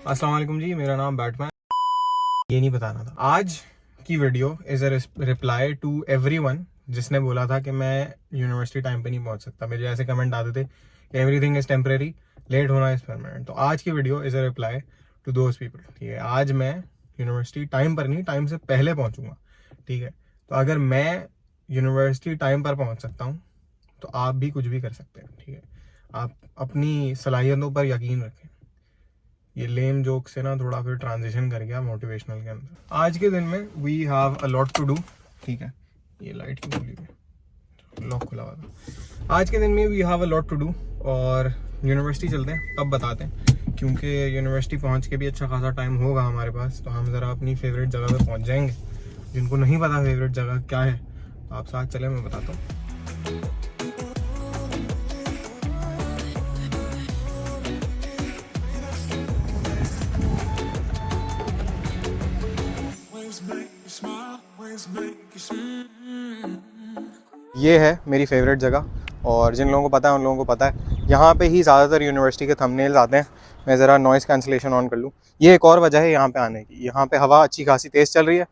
अस्सलाम वालेकुम जी, मेरा नाम बैटमैन। ये नहीं बताना था। आज की video is a reply to everyone जिसने बोला था कि मैं यूनिवर्सिटी टाइम पे नहीं पहुंच सकता। मेरे ऐसे कमेंट आते थे कि एवरीथिंग इज़ टेम्परेरी, लेट होना इज़ परमानेंट। तो आज की video is a reply to those people. ठीक है, आज मैं यूनिवर्सिटी टाइम पर नहीं, टाइम से पहले पहुँचूँगा। ठीक है, तो अगर मैं यूनिवर्सिटी टाइम पर पहुँच सकता हूँ तो आप भी कुछ भी कर सकते हैं। ठीक है, आप अपनी सलाहियतों पर यकीन रखें। ये लेम जोक से ना थोड़ा फिर ट्रांजिशन कर गया मोटिवेशनल के अंदर। आज के दिन में we have a lot to do. ठीक है, ये लाइट की खुली हुई, लॉक खुला हुआ था। आज के दिन में we have a lot to do और यूनिवर्सिटी चलते हैं, तब बताते हैं, क्योंकि यूनिवर्सिटी पहुंच के भी अच्छा खासा टाइम होगा हमारे पास, तो हम ज़रा अपनी फेवरेट जगह पे पहुंच जाएंगे। जिनको नहीं पता फेवरेट जगह क्या है तो आप साथ चले, मैं बताता हूँ। ये है मेरी फेवरेट जगह और जिन लोगों को पता है उन लोगों को पता है। यहाँ पे ही ज़्यादातर यूनिवर्सिटी के थंबनेल्स आते हैं। मैं ज़रा नॉइज़ कैंसिलेशन ऑन कर लूँ। ये एक और वजह है यहाँ पे आने की। यहाँ पे हवा अच्छी खासी तेज़ चल रही है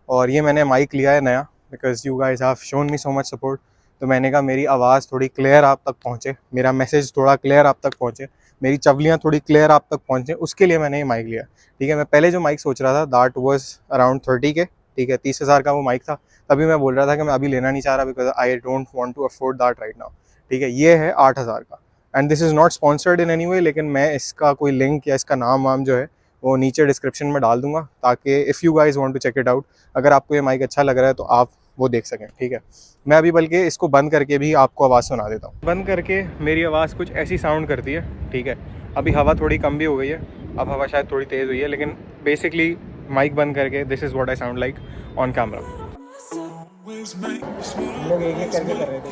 और ये मैंने माइक लिया है नया, because you guys have shown me so much support. तो मैंने कहा मेरी आवाज़ थोड़ी क्लियर आप तक पहुँचे, मेरा मैसेज थोड़ा क्लियर आप तक पहुँचे, मेरी चवलियाँ थोड़ी क्लियर आप तक पहुँचे, उसके लिए मैंने ये माइक लिया। ठीक है, मैं पहले जो माइक सोच रहा था दैट वाज अराउंड 30 के। ठीक है, 30,000 का वो माइक था। तभी मैं बोल रहा था कि मैं अभी लेना नहीं चाह रहा, because I don't want to afford that right now. ठीक है, ये है 8,000 का and this is not sponsored in any way, लेकिन मैं इसका कोई लिंक या इसका नाम वाम जो है वो नीचे डिस्क्रिप्शन में डाल दूंगा, ताकि if you guys want to check it out, अगर आपको ये माइक अच्छा लग रहा है तो आप वो देख सकें। ठीक है, मैं अभी बल्कि इसको बंद करके भी आपको आवाज़ सुना देता हूँ। बंद करके मेरी आवाज़ कुछ ऐसी साउंड करती है। ठीक है, अभी हवा थोड़ी कम भी हो गई है, अब हवा शायद थोड़ी तेज़ हुई है, लेकिन बेसिकली माइक बंद करके this is what I sound like on camera. हम लोग एक एक करके कर रहे थे।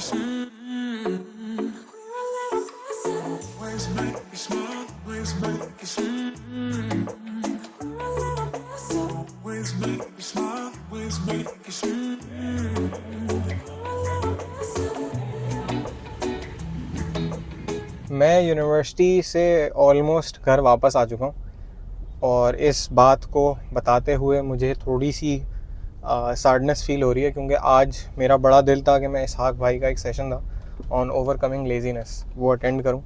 मैं यूनिवर्सिटी से ऑलमोस्ट घर वापस आ चुका हूँ और इस बात को बताते हुए मुझे थोड़ी सी सैडनेस फील हो रही है, क्योंकि आज मेरा बड़ा दिल था कि मैं इसहाक भाई का एक सेशन था ऑन ओवरकमिंग लेजीनेस वो अटेंड करूं,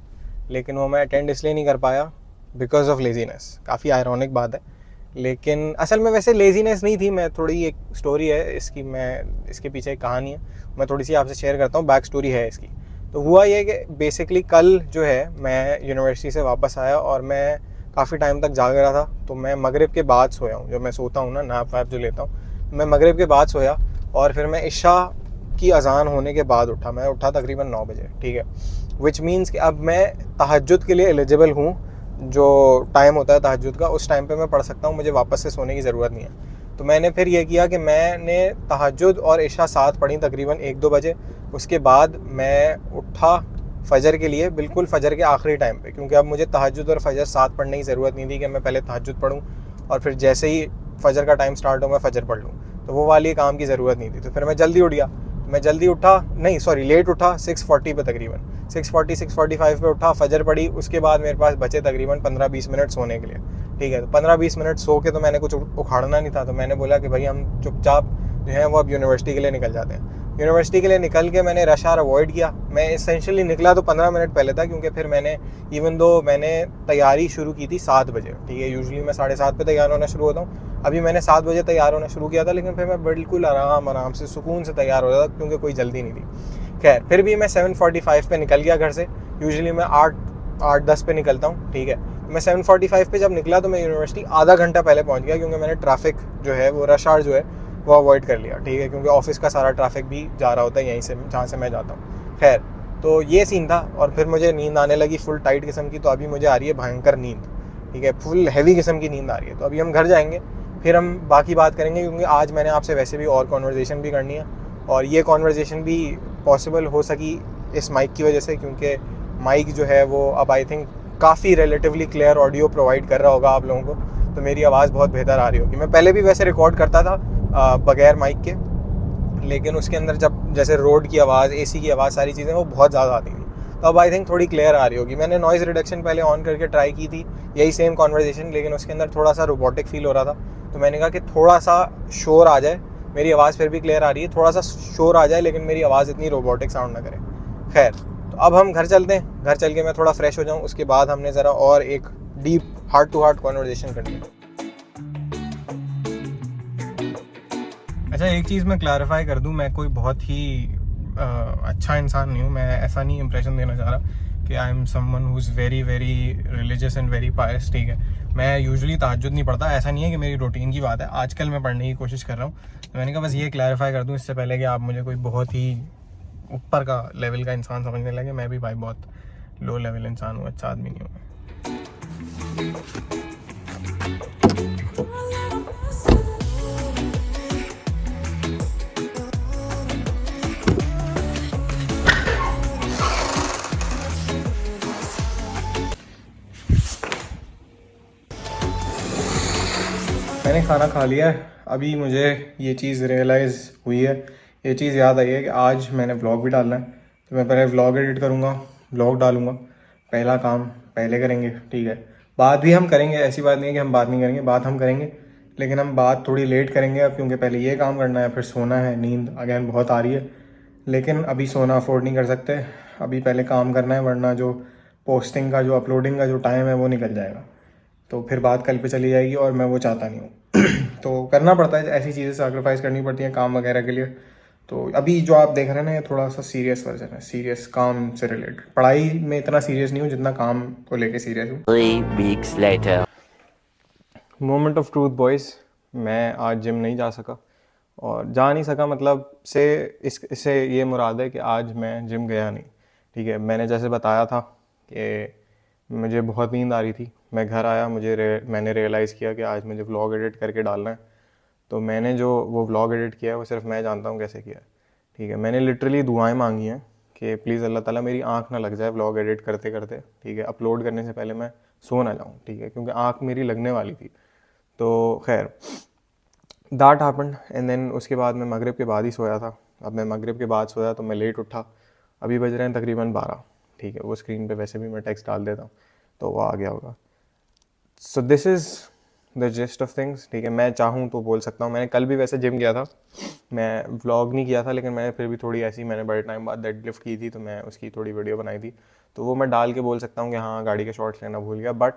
लेकिन वो मैं अटेंड इसलिए नहीं कर पाया बिकॉज ऑफ लेजीनेस। काफ़ी आयरॉनिक बात है, लेकिन असल में वैसे लेजीनेस नहीं थी। मैं थोड़ी एक स्टोरी है इसकी, मैं इसके पीछे एक कहानी है, मैं थोड़ी सी आपसे शेयर करता हूँ। बैक स्टोरी है इसकी। तो हुआ ये कि बेसिकली कल जो है मैं यूनिवर्सिटी से वापस आया और मैं काफ़ी टाइम तक जाग रहा था। तो मैं मगरिब के बाद सोया हूँ, जब मैं सोता हूँ ना, नैप वैप जो लेता हूँ, मैं मगरिब के बाद सोया और फिर मैं इशा की अज़ान होने के बाद उठा। मैं उठा तकरीबन 9 बजे। ठीक है, विच मीन्स कि अब मैं तहज्जुद के लिए एलिजिबल हूँ। जो टाइम होता है तहज्जुद का, उस टाइम पे मैं पढ़ सकता हूँ, मुझे वापस से सोने की ज़रूरत नहीं है। तो मैंने फिर ये किया कि मैंने तहज्जुद और इशा साथ पढ़ी तकरीबन 1-2 बजे। उसके बाद मैं उठा फ़जर के लिए, बिल्कुल फ़जर के आखिरी टाइम पे, क्योंकि अब मुझे तहज्जुद और फ़जर साथ पढ़ने की ज़रूरत नहीं थी कि मैं पहले तहज्जुद पढ़ूँ और फिर जैसे ही फ़जर का टाइम स्टार्ट हो मैं फ़जर पढ़ लूँ। तो वो वाली काम की ज़रूरत नहीं थी। तो फिर मैं जल्दी उठ गया। मैं जल्दी उठा, नहीं सॉरी लेट उठा, 6:40 पे तकरीबन 6:45 पे उठा, फ़जर पढ़ी। उसके बाद मेरे पास बचे तकरीबन 15-20 मिनट सोने के लिए। ठीक है, तो 15-20 मिनट सो के तो मैंने कुछ उखाड़ना नहीं था, तो मैंने बोला कि भाई हम चुपचाप जो है वो अब यूनिवर्सिटी के लिए निकल जाते हैं। यूनिवर्सिटी के लिए निकल के मैंने रश आवर अवॉइड किया। मैं एसेंशियली निकला तो 15 मिनट पहले था, क्योंकि फिर मैंने इवन दो मैंने तैयारी शुरू की थी 7 बजे। ठीक है, यूजुअली मैं 7:30 पे तैयार होना शुरू होता हूँ। अभी मैंने 7 बजे तैयार होना शुरू किया था, लेकिन फिर मैं बिल्कुल आराम से सुकून से तैयार हो रहा था, क्योंकि कोई जल्दी नहीं थी। खैर, फिर भी मैं 7:45 पे निकल गया घर से। यूजुअली मैं 8-10 पे निकलता हूँ। ठीक है, मैं 7:45 पे जब निकला तो मैं यूनिवर्सिटी आधा घंटा पहले पहुँच गया, क्योंकि मैंने ट्रैफिक जो है वो रश आवर जो है वो अवॉइड कर लिया। ठीक है, क्योंकि ऑफिस का सारा ट्रैफिक भी जा रहा होता है यहीं से, जहाँ से मैं जाता हूँ। खैर, तो ये सीन था और फिर मुझे नींद आने लगी फुल टाइट किस्म की। तो अभी मुझे आ रही है भयंकर नींद। ठीक है, फुल हैवी किस्म की नींद आ रही है। तो अभी हम घर जाएंगे, फिर हम बाकी बात करेंगे, क्योंकि आज मैंने आपसे वैसे भी और कॉन्वर्जेसन भी करनी है और ये कॉन्वर्जेसन भी पॉसिबल हो सकी इस माइक की वजह से, क्योंकि माइक जो है वो अब आई थिंक काफ़ी रिलेटिवली क्लियर ऑडियो प्रोवाइड कर रहा होगा आप लोगों को। तो मेरी आवाज़ बहुत बेहतर आ रही होगी। मैं पहले भी वैसे रिकॉर्ड करता था बगैर माइक के, लेकिन उसके अंदर जब जैसे रोड की आवाज़, एसी की आवाज़, सारी चीज़ें वो बहुत ज़्यादा आती थी। तो अब आई थिंक थोड़ी क्लियर आ रही होगी। मैंने नॉइज़ रिडक्शन पहले ऑन करके ट्राई की थी, यही सेम कॉन्वर्जेशन, लेकिन उसके अंदर थोड़ा सा रोबोटिक फील हो रहा था। तो मैंने कहा कि थोड़ा सा शोर आ जाए, मेरी आवाज़ फिर भी क्लियर आ रही है, थोड़ा सा शोर आ जाए लेकिन मेरी आवाज़ इतनी रोबोटिक साउंड ना करे। खैर, तो अब हम घर चलते हैं, घर चल के मैं थोड़ा फ्रेश हो जाऊँ, उसके बाद हमने ज़रा और एक deep heart to heart conversation करनी है। अच्छा, एक चीज़ मैं क्लैरिफाई कर दूं, मैं कोई बहुत ही अच्छा इंसान नहीं हूँ। मैं ऐसा नहीं इंप्रेशन देना चाह रहा कि I am someone who is very very religious and very पायस, ठीक है। मैं यूजुअली तहज्जुद नहीं पढ़ता, ऐसा नहीं है कि मेरी रूटीन की बात है, आजकल मैं पढ़ने की कोशिश कर रहा हूँ। तो मैंने कहा बस ये क्लैरिफाई कर दूँ इससे पहले कि आप मुझे कोई बहुत ही ऊपर का लेवल का इंसान समझने लगे। मैं भी भाई बहुत लो लेवल इंसान हूँ, अच्छा आदमी नहीं हूँ। मैंने खाना खा लिया है, अभी मुझे ये चीज़ रियलाइज़ हुई है, ये चीज़ याद आई है कि आज मैंने व्लॉग भी डालना है। तो मैं पहले व्लॉग एडिट करूँगा, व्लॉग डालूँगा, पहला काम पहले करेंगे, ठीक है। बात भी हम करेंगे, ऐसी बात नहीं है कि हम बात नहीं करेंगे, बात हम करेंगे, लेकिन हम बात थोड़ी लेट करेंगे अब, क्योंकि पहले ये काम करना है, फिर सोना है, नींद अगेन बहुत आ रही है, लेकिन अभी सोना अफोर्ड नहीं कर सकते, अभी पहले काम करना है, वरना जो पोस्टिंग का, जो अपलोडिंग का जो टाइम है वो निकल जाएगा, तो फिर बात कल पे चली जाएगी और मैं वो चाहता नहीं हूँ। तो करना पड़ता है, ऐसी चीज़ें सैक्रिफाइस करनी पड़ती हैं काम वगैरह के लिए। तो अभी जो आप देख रहे हैं ना, ये थोड़ा सा सीरियस वर्जन है, सीरियस काम से रिलेटेड। पढ़ाई में इतना सीरियस नहीं हूँ जितना काम को लेके सीरियस हूँ। 3 weeks later. Moment of truth boys, मैं आज जिम नहीं जा सका, और जा नहीं सका मतलब से इससे ये मुराद है कि आज मैं जिम गया नहीं, ठीक है। मैंने जैसे बताया था कि मुझे बहुत नींद आ रही थी, मैं घर आया, मैंने रियलाइज़ किया कि आज मुझे व्लॉग एडिट करके डालना है। तो मैंने जो वो व्लॉग एडिट किया है वो सिर्फ मैं जानता हूँ कैसे किया है, ठीक है। मैंने लिटरली दुआएं मांगी हैं कि प्लीज़ अल्लाह ताला मेरी आँख ना लग जाए व्लॉग एडिट करते करते, ठीक है। अपलोड करने से पहले मैं सो ना जाऊँ, ठीक है, क्योंकि आँख मेरी लगने वाली थी। तो खैर, दैट हैपेंड, एंड देन उसके बाद मैं मगरिब के बाद ही सोया था। अब मैं मगरिब के बाद सोया तो मैं लेट उठा, अभी बज रहे हैं तकरीबन 12, ठीक है। वो स्क्रीन पे वैसे भी मैं टेक्स्ट डाल देता हूँ तो वो आ गया होगा। So this is the gist of things, ठीक है। मैं चाहूँ तो बोल सकता हूँ, मैंने कल भी वैसे जिम गया था, मैं व्लॉग नहीं किया था, लेकिन मैंने फिर भी थोड़ी ऐसी, मैंने बड़े टाइम बाद डेड लिफ्ट की थी तो मैं उसकी थोड़ी वीडियो बनाई थी, तो वो मैं डाल के बोल सकता हूँ कि हाँ गाड़ी के शॉट्स लेना भूल गया। But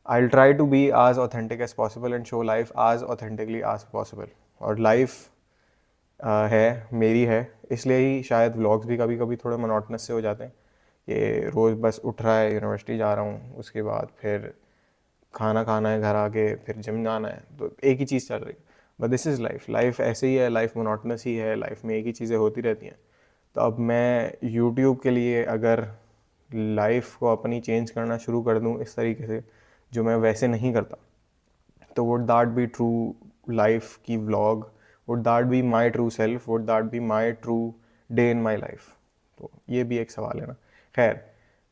I'll try to be as authentic as possible and show life as authentically as possible. और लाइफ है, मेरी है, इसलिए ही शायद व्लॉग्स भी कभी कभी थोड़े मोनोटनस से हो जाते हैं कि रोज़ बस उठ रहा है, यूनिवर्सिटी जा रहा हूँ, उसके बाद फिर खाना खाना है घर आके, फिर जिम जाना है, तो एक ही चीज़ चल रही है। But this is life, life ऐसे ही है, लाइफ मोनोटनस ही है, लाइफ में एक ही चीज़ें होती रहती हैं। तो अब मैं यूट्यूब के लिए अगर लाइफ को अपनी चेंज करना शुरू कर दूँ इस तरीके से जो मैं वैसे नहीं करता, तो would that be true life की vlog, would that be my true self, would that be my true day in my life? तो ये भी एक सवाल है ना। खैर,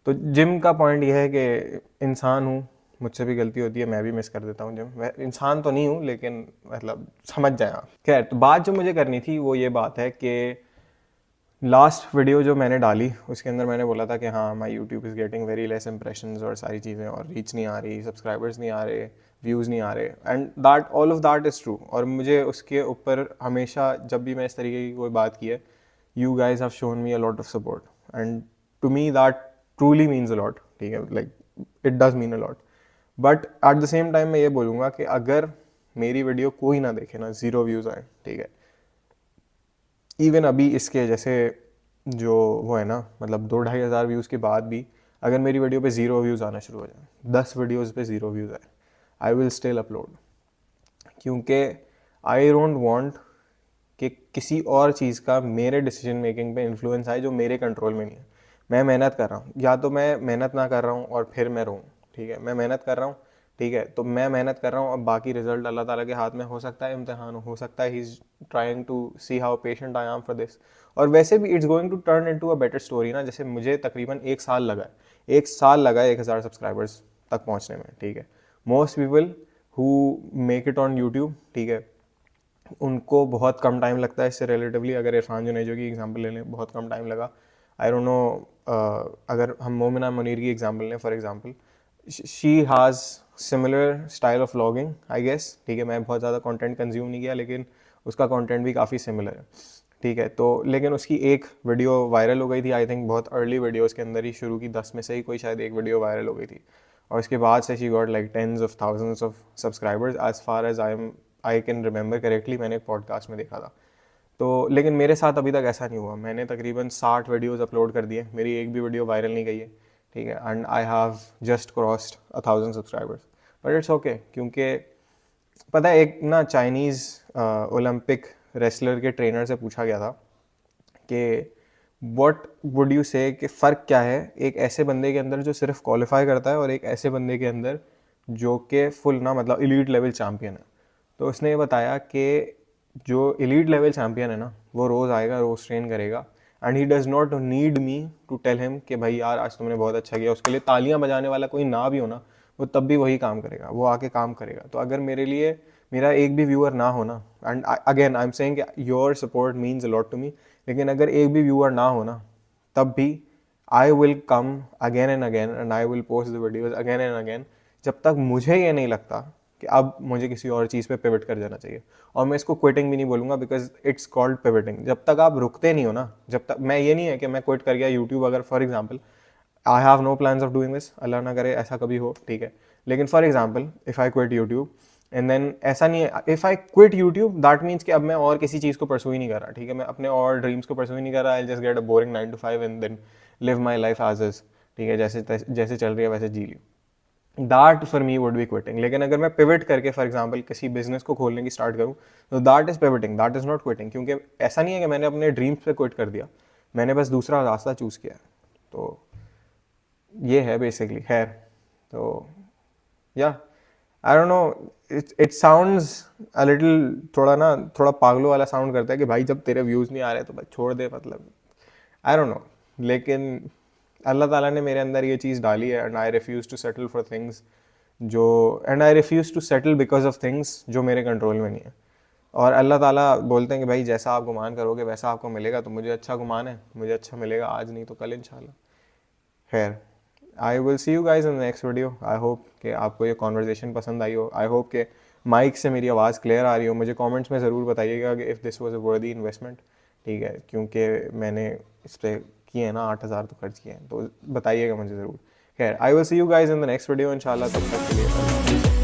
तो जिम का पॉइंट ये है कि इंसान हूँ, मुझसे भी गलती होती है, मैं भी मिस कर देता हूँ जिम। मैं इंसान तो नहीं हूँ, लेकिन मतलब समझ जाए आप। खैर, तो बात जो मुझे करनी थी वो ये बात है कि लास्ट वीडियो जो मैंने डाली उसके अंदर मैंने बोला था कि हाँ, my YouTube is getting very less impressions और सारी चीज़ें, और रीच नहीं आ रही, सब्सक्राइबर्स नहीं आ रहे, व्यूज़ नहीं आ रहे, and that all of that is true. और मुझे उसके ऊपर हमेशा जब भी मैं इस तरीके की कोई बात की है, you guys have shown me a lot of support, and to me that truly means a lot, ठीक है। Like it does mean a lot. But at the same time मैं ये बोलूँगा कि अगर मेरी वीडियो कोई ना देखे ना, ज़ीरो व्यूज़ आए, ठीक है, इवन अभी इसके जैसे जो वो है ना, मतलब 2-2.5 हज़ार व्यूज़ के बाद भी अगर मेरी वीडियो पे ज़ीरो व्यूज़ आना शुरू हो जाए, 10 वीडियोज़ पे ज़ीरो व्यूज़ आए, आई विल स्टिल अपलोड, क्योंकि आई डोंट वांट कि किसी और चीज़ का मेरे डिसीजन मेकिंग पे इन्फ्लुएंस आए जो मेरे कंट्रोल में नहीं है। मैं मेहनत कर रहा हूँ, या तो मैं मेहनत ना कर रहा हूँ और फिर मैं रहूँ, ठीक है। मैं मेहनत कर रहा हूँ, ठीक है, तो मैं मेहनत कर रहा हूँ, अब बाकी रिजल्ट अल्लाह ताला के हाथ में, हो सकता है इम्तिहान हो सकता है he is trying to see how patient I am for this. और वैसे भी it's going to turn into a better story ना। जैसे मुझे तकरीबन 1 साल लगा है, 1 साल लगा है 1,000 सब्सक्राइबर्स तक पहुँचने में, ठीक है। Most people who make it on YouTube, ठीक है, उनको बहुत कम टाइम लगता है इससे रिलेटिवली। अगर इरफान जुनेजो की एग्जांपल ले लें, बहुत कम टाइम लगा, आई डोंट नो अगर हम मोमिना मुनीर की एग्जांपल लें for example, she has similar style of vlogging I guess, ठीक है। मैं बहुत ज़्यादा कंटेंट कंज्यूम नहीं किया, लेकिन उसका कंटेंट भी काफ़ी सिमिलर है, ठीक है। तो लेकिन उसकी एक वीडियो वायरल हो गई थी, आई थिंक बहुत अर्ली वीडियोस के अंदर ही, शुरू की 10 में से ही कोई शायद एक वीडियो वायरल हो गई थी, और उसके बाद से she got like tens of thousands of subscribers as far as I can remember correctly, मैंने एक पॉडकास्ट में देखा था। तो लेकिन मेरे साथ अभी तक ऐसा नहीं हुआ, मैंने तकरीबन 60 वीडियोस अपलोड कर दिए, मेरी एक भी वीडियो वायरल नहीं गई है, ठीक है। And I have just crossed 1000 subscribers, but it's okay, क्योंकि पता है एक ना चाइनीज़ ओलंपिक रेसलर के ट्रेनर से पूछा गया था कि व्हाट वुड यू से कि फ़र्क क्या है एक ऐसे बंदे के अंदर जो सिर्फ क्वालिफाई करता है और एक ऐसे बंदे के अंदर जो कि फुल ना मतलब एलीट लेवल चैम्पियन है। तो उसने ये बताया कि जो एलीट लेवल चैम्पियन है ना, वो रोज़ आएगा, रोज़ ट्रेन करेगा, and he does not need me to tell him कि भाई यार आज तुमने बहुत अच्छा किया। उसके लिए तालियां बजाने वाला कोई ना भी हो ना, वो तब भी वही काम करेगा, वो आके काम करेगा। तो अगर मेरे लिए मेरा एक भी व्यूअर ना हो ना, and again I am saying your support means a lot to me, लेकिन अगर एक भी व्यूअर ना हो ना, तब भी I will come again and again and I will post the videos again and again, जब तक मुझे ये नहीं लगता कि अब मुझे किसी और चीज़ पे पिवट कर जाना चाहिए। और मैं इसको क्विटिंग भी नहीं बोलूँगा, बिकॉज इट्स कॉल्ड पिवटिंग। जब तक आप रुकते नहीं हो ना, जब तक मैं ये नहीं है कि मैं क्विट कर गया यूट्यूब, अगर for example I have no plans of doing this, Allah ना करे ऐसा कभी हो, ठीक है। लेकिन for example if I quit YouTube and then ऐसा नहीं है, if I quit YouTube that means कि अब मैं और किसी चीज़ को परसू ही नहीं कर रहा, ठीक है। मैं अपने और ड्रीम्स को परसू ही नहीं कर रहा, I just get a boring 9 to 5 and then live my life as is, ठीक है, जैसे चल रही है वैसे जी ली। That for me would be quitting. लेकिन अगर मैं पिवट करके फॉर एग्जाम्पल किसी बिजनेस को खोलने की स्टार्ट करूँ, तो that is pivoting, that is not quitting. क्योंकि ऐसा नहीं है कि मैंने अपने ड्रीम्स पे क्विट कर दिया, मैंने बस दूसरा रास्ता चूज़ किया है। तो ये है बेसिकली खैर। तो या I don't know, it sounds a little, थोड़ा पागलों वाला साउंड करता है कि भाई जब तेरे व्यूज़ नहीं आ रहे तो भाई छोड़ दे, मतलब आई डोंट नो। लेकिन अल्लाह ताला ने मेरे अंदर ये चीज़ डाली है, and I refuse to settle for things जो, and I refuse to settle because of things जो मेरे कंट्रोल में नहीं है। और अल्लाह ताला बोलते हैं कि भाई जैसा आप गुमान करोगे वैसा आपको मिलेगा। तो मुझे अच्छा गुमान है, मुझे अच्छा मिलेगा, आज नहीं तो कल इंशाल्लाह। खैर, I will see you guys in the next video. I hope कि आपको ये कॉन्वर्जेसन पसंद आई हो, आई होप कि माइक से मेरी आवाज़ क्लियर आ रही हो। मुझे कमेंट्स में ज़रूर बताइएगा कि इफ़ दिस वाज अ वर्दी इन्वेस्टमेंट, ठीक है, क्योंकि मैंने इस पर किए हैं ना 8000 तो खर्च किए हैं, तो बताइएगा मुझे ज़रूर। खैर, I will see you guys in the next video इंशाल्लाह। तब तक के लिए